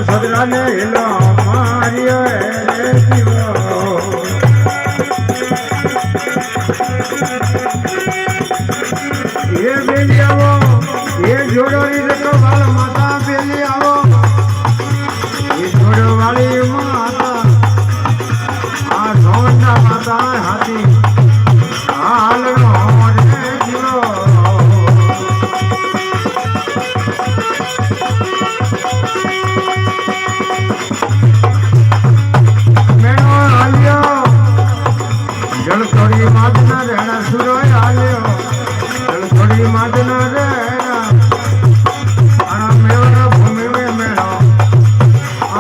સદરાને hello માર્યો રે જીવો એ બેલી આવો એ જોડો રીતો વાળ માતા બેલી આવો એ જોડો વાળી માતા આ સોના માતા હાથી હાલનો રે જીવો થોડી માતના રહેણા સુરોય આલ્યો થોડી માતના રહેણા આ મેળો ભૂમિ મેળો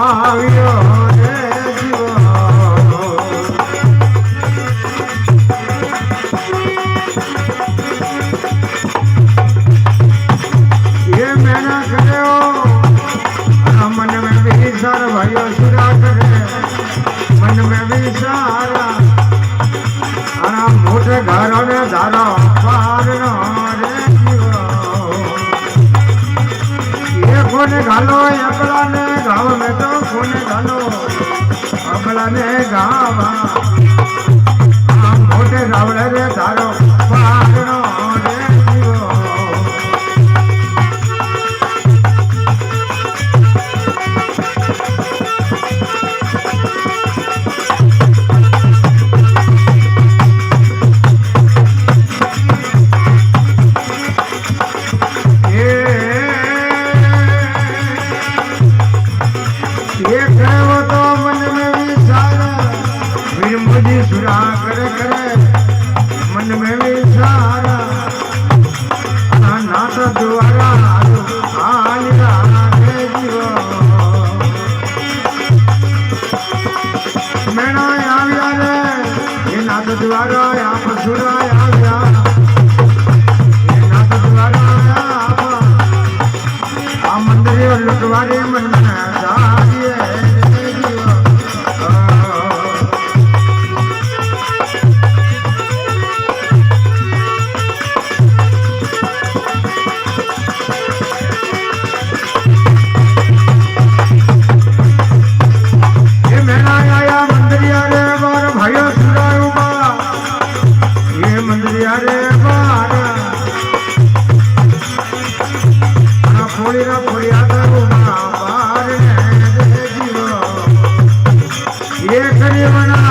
આવ્યો રે જીવો એ મેળા કર્યો મન મેં વિચાર ભાઈઓ સુરા કરે મન મેં વિચારા મોટે ઘરો ને ધારો પાર નો રે જીવો એ કોને ઘાલો અકલા ને ગાવ મેં તો કોને ઘાલો અકલા ને ગાવા મોટે ગાવડે રે ધારો પાર નો રે જીવો मन में विचारा नाथ द्वारा आलिया रे जीवो मेणा आव्या रे ये नाथ द्वारा आप सुरा आव्या ये नाथ द्वारा आप आ मंदिर लुटवारे मन में जाइए रे जीवो ये करी बना